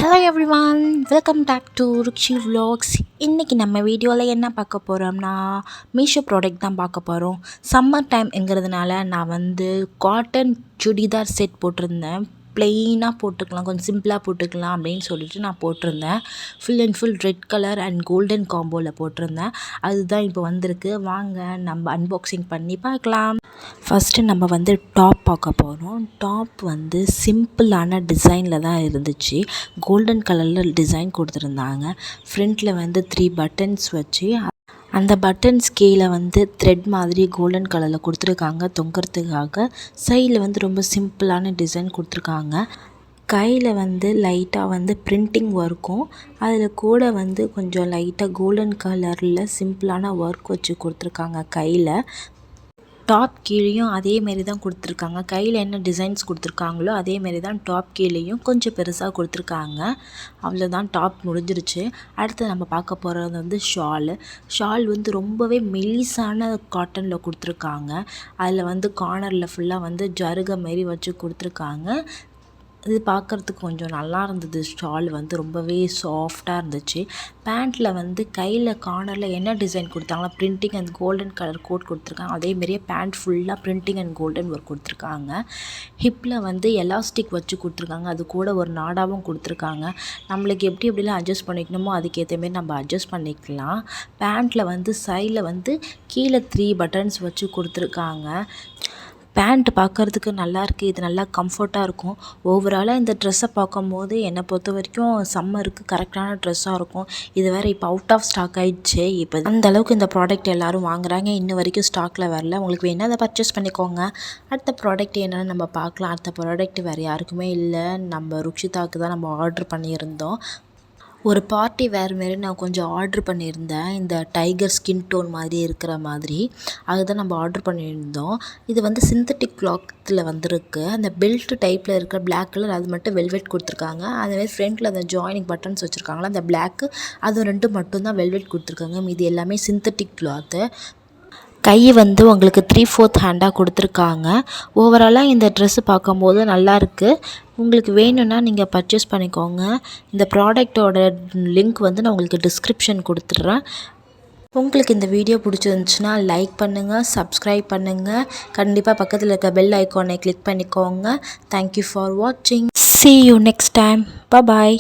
Hello everyone, welcome back to Rukshi vlogs. இன்றைக்கி நம்ம வீடியோவில் என்ன பார்க்க போகிறோம்னா மீஷோ ப்ராடக்ட் தான் பார்க்க போகிறோம். சம்மர் டைம்ங்கிறதுனால நான் காட்டன் சுடிதார் செட் போட்டிருந்தேன். ப்ளெயினாக போட்டுக்கலாம், கொஞ்சம் சிம்பிளாக போட்டுக்கலாம் அப்படின்னு சொல்லிட்டு நான் போட்டிருந்தேன். Full and full red colour and golden காம்போவில் போட்டிருந்தேன். அதுதான் இப்போ வந்திருக்கு. வாங்க நம்ம அன்பாக்சிங் பண்ணி பார்க்கலாம். ஃபஸ்ட்டு நம்ம டாப் பார்க்க போகிறோம். டாப் சிம்பிளான டிசைனில் தான் இருந்துச்சு. கோல்டன் கலரில் டிசைன் கொடுத்துருந்தாங்க. ஃப்ரண்ட்டில் 3 பட்டன்ஸ் வச்சு அந்த பட்டன்ஸ் கீழே த்ரெட் மாதிரி கோல்டன் கலரில் கொடுத்துருக்காங்க தொங்குறதுக்காக. சைடில் ரொம்ப சிம்பிளான டிசைன் கொடுத்துருக்காங்க. கையில் லைட்டாக பிரிண்டிங் ஒர்க்கும் அதில் கூட கொஞ்சம் லைட்டாக கோல்டன் கலரில் சிம்பிளான ஒர்க் வச்சு கொடுத்துருக்காங்க. கையில் டாப் கீழேயும் அதேமாரி தான் கொடுத்துருக்காங்க. கையில் என்ன டிசைன்ஸ் கொடுத்துருக்காங்களோ அதேமாரி தான் டாப் கீழேயும் கொஞ்சம் பெருசாக கொடுத்துருக்காங்க. அவ்வளோதான், டாப் முடிஞ்சிருச்சு. அடுத்து நம்ம பார்க்க போகிறது ஷால் ரொம்பவே மெலிசான காட்டனில் கொடுத்துருக்காங்க. அதில் கார்னரில் ஃபுல்லாக ஜருகை மாரி வச்சு கொடுத்துருக்காங்க. இது பார்க்குறதுக்கு கொஞ்சம் நல்லா இருந்தது. ஷால் ரொம்பவே சாஃப்டாக இருந்துச்சு. பேண்ட்டில் கையில் கார்னரில் என்ன டிசைன் கொடுத்தாங்களோ printing and golden colour coat கொடுத்துருக்காங்க. அதேமாரியே பேண்ட் ஃபுல்லாக பிரிண்டிங் அண்ட் கோல்டன் ஒர்க் கொடுத்துருக்காங்க. ஹிப்பில் எலாஸ்டிக் வச்சு கொடுத்துருக்காங்க. அது கூட ஒரு நாடாவும் கொடுத்துருக்காங்க. நம்மளுக்கு எப்படிலாம் அட்ஜஸ்ட் பண்ணிக்கணுமோ அதுக்கேற்ற மாரி நம்ம அட்ஜஸ்ட் பண்ணிக்கலாம். பேண்ட்டில் சைடில் கீழே 3 பட்டன்ஸ் வச்சு கொடுத்துருக்காங்க. பேண்ட் பார்க்குறதுக்கு நல்லாயிருக்கு. இது நல்லா கம்ஃபர்ட்டாக இருக்கும். ஓவராலாக இந்த ட்ரெஸ்ஸை பார்க்கும்போது என்னை பொறுத்த வரைக்கும் சம்மருக்கு கரெக்டான ட்ரெஸ்ஸாக இருக்கும். இது வேறு இப்போ அவுட் ஆஃப் ஸ்டாக் ஆகிடுச்சு. இப்போ அந்தளவுக்கு இந்த ப்ராடக்ட் எல்லோரும் வாங்குறாங்க. இன்னும் வரைக்கும் ஸ்டாக்கில் வரல. உங்களுக்கு வேணால் அதை பர்ச்சேஸ் பண்ணிக்கோங்க. அடுத்த ப்ராடக்ட் என்னென்னு நம்ம பார்க்கலாம். அடுத்த ப்ராடக்ட் வேறு யாருக்குமே இல்லை, நம்ம ருக்ஷிதாவுக்கு தான் நம்ம ஆர்டர் பண்ணியிருந்தோம். ஒரு பார்ட்டி வேர் மாரி நான் கொஞ்சம் ஆர்ட்ரு பண்ணியிருந்தேன். இந்த டைகர் ஸ்கின் டோன் மாதிரி இருக்கிற மாதிரி அதுதான் நம்ம ஆர்ட்ரு பண்ணியிருந்தோம். இது சிந்தட்டிக் கிளாத்தில் வந்திருக்கு. அந்த பெல்ட் டைப்பில் இருக்கிற பிளாக் கலர் அது மட்டும் வெல்வெட் கொடுத்துருக்காங்க. அதுமாதிரி ஃப்ரண்ட்டில் அந்த ஜாயினிங் பட்டன்ஸ் வச்சுருக்காங்களா அந்த பிளாக்கு அது 2 மட்டும்தான் வெல்வெட் கொடுத்துருக்காங்க. மீதி எல்லாமே சிந்தட்டிக் கிளாத்து. கை உங்களுக்கு 3/4 ஹேண்டாக கொடுத்துருக்காங்க. ஓவராலாக இந்த ட்ரெஸ்ஸு பார்க்கும்போது நல்லாயிருக்கு. உங்களுக்கு வேணும்னா நீங்கள் பர்ச்சேஸ் பண்ணிக்கோங்க. இந்த ப்ராடக்டோட லிங்க் நான் உங்களுக்கு டிஸ்கிரிப்ஷன் கொடுத்துட்றேன். உங்களுக்கு இந்த வீடியோ பிடிச்சிருந்துச்சுன்னா லைக் பண்ணுங்கள், சப்ஸ்கிரைப் பண்ணுங்கள். கண்டிப்பாக பக்கத்தில் இருக்க பெல் ஐக்கானை கிளிக் பண்ணிக்கோங்க. தேங்க்யூ ஃபார் வாட்சிங். See you next time. Bye bye.